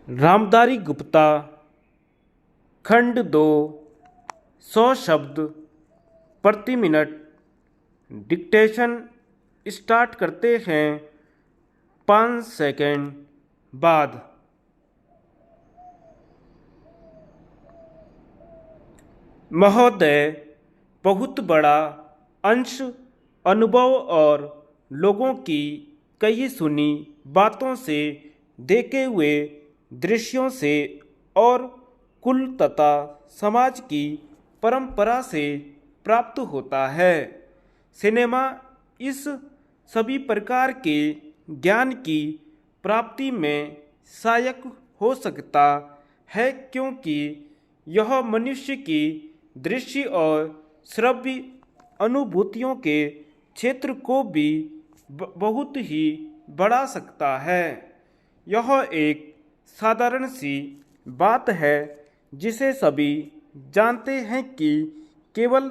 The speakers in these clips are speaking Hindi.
रामधारी गुप्ता खंड 2 100 शब्द प्रति मिनट। डिक्टेशन स्टार्ट करते हैं 5 सेकंड बाद। महोदय, बहुत बड़ा अंश अनुभव और लोगों की कई सुनी बातों से, देखे हुए दृश्यों से और कुल तथा समाज की परंपरा से प्राप्त होता है। सिनेमा इस सभी प्रकार के ज्ञान की प्राप्ति में सहायक हो सकता है, क्योंकि यह मनुष्य की दृश्य और श्रव्य अनुभूतियों के क्षेत्र को भी बहुत ही बढ़ा सकता है। यह एक साधारण सी बात है जिसे सभी जानते हैं कि केवल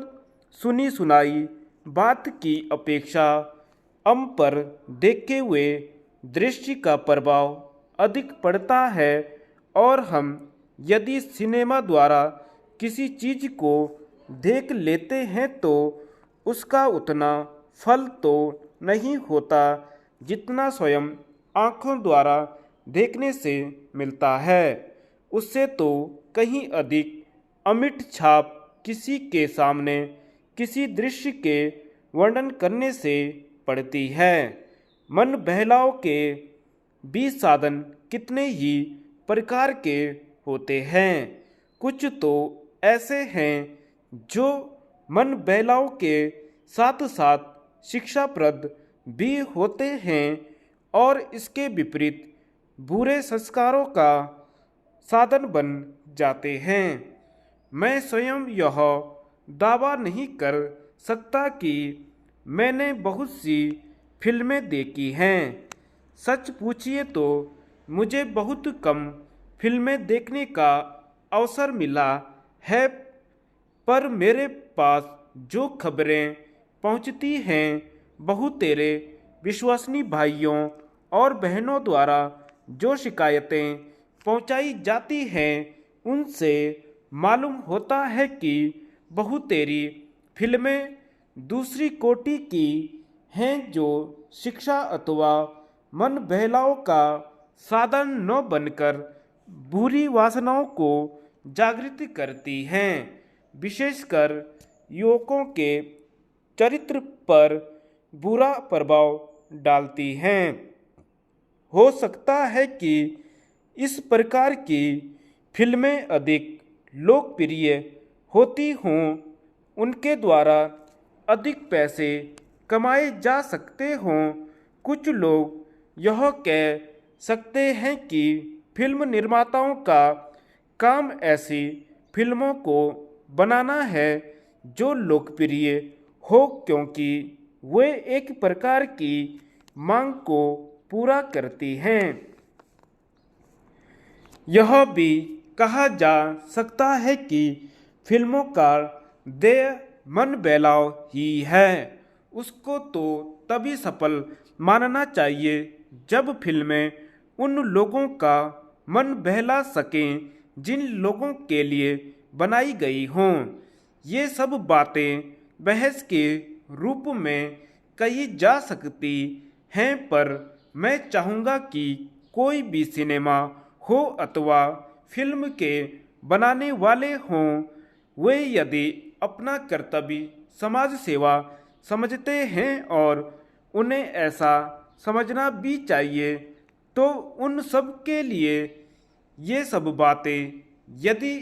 सुनी सुनाई बात की अपेक्षा हम पर देखे हुए दृश्य का प्रभाव अधिक पड़ता है, और हम यदि सिनेमा द्वारा किसी चीज को देख लेते हैं तो उसका उतना फल तो नहीं होता जितना स्वयं आँखों द्वारा देखने से मिलता है। उससे तो कहीं अधिक अमिट छाप किसी के सामने किसी दृश्य के वर्णन करने से पड़ती है। मन बहलाव के भी साधन कितने ही प्रकार के होते हैं। कुछ तो ऐसे हैं जो मन बहलाव के साथ साथ शिक्षाप्रद भी होते हैं, और इसके विपरीत बुरे संस्कारों का साधन बन जाते हैं। मैं स्वयं यह दावा नहीं कर सकता कि मैंने बहुत सी फिल्में देखी हैं। सच पूछिए तो मुझे बहुत कम फिल्में देखने का अवसर मिला है, पर मेरे पास जो खबरें पहुंचती हैं, बहुतेरे विश्वसनीय भाइयों और बहनों द्वारा जो शिकायतें पहुंचाई जाती हैं, उनसे मालूम होता है कि बहुतेरी फिल्में दूसरी कोटि की हैं, जो शिक्षा अथवा मन बहलाव का साधन न बनकर बुरी वासनाओं को जागृत करती हैं, विशेषकर युवकों के चरित्र पर बुरा प्रभाव डालती हैं। हो सकता है कि इस प्रकार की फिल्में अधिक लोकप्रिय होती हों, उनके द्वारा अधिक पैसे कमाए जा सकते हों। कुछ लोग यह कह सकते हैं कि फिल्म निर्माताओं का काम ऐसी फिल्मों को बनाना है जो लोकप्रिय हो, क्योंकि वे एक प्रकार की मांग को पूरा करती हैं। यह भी कहा जा सकता है कि फिल्मों का ध्येय मन बहलाव ही है। उसको तो तभी सफल मानना चाहिए जब फिल्में उन लोगों का मन बहला सकें जिन लोगों के लिए बनाई गई हों। ये सब बातें बहस के रूप में कही जा सकती हैं, पर मैं चाहूँगा कि कोई भी सिनेमा हो अथवा फिल्म के बनाने वाले हों, वे यदि अपना कर्तव्य समाज सेवा समझते हैं, और उन्हें ऐसा समझना भी चाहिए, तो उन सब के लिए ये सब बातें यदि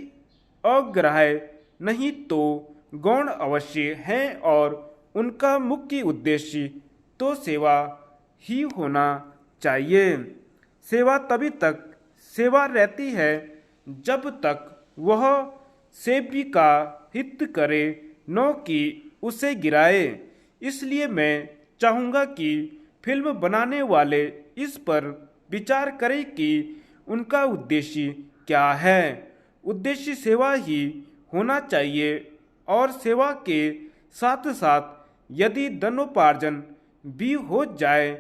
अग्राह्य नहीं तो गौण अवश्य हैं, और उनका मुख्य उद्देश्य तो सेवा ही होना चाहिए। सेवा तभी तक सेवा रहती है जब तक वह सेवी का हित करे, न कि उसे गिराए। इसलिए मैं चाहूँगा कि फिल्म बनाने वाले इस पर विचार करें कि उनका उद्देश्य क्या है। उद्देश्य सेवा ही होना चाहिए, और सेवा के साथ साथ यदि धनोपार्जन भी हो जाए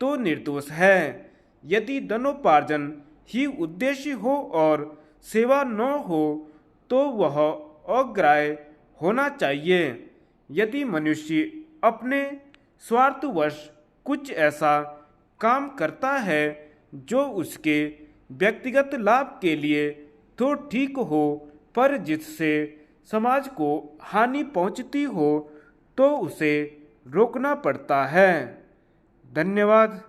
तो निर्दोष है। यदि धनोपार्जन ही उद्देश्य हो और सेवा न हो तो वह अग्राह्य होना चाहिए। यदि मनुष्य अपने स्वार्थवश कुछ ऐसा काम करता है जो उसके व्यक्तिगत लाभ के लिए तो ठीक हो, पर जिससे समाज को हानि पहुंचती हो तो उसे रोकना पड़ता है। धन्यवाद।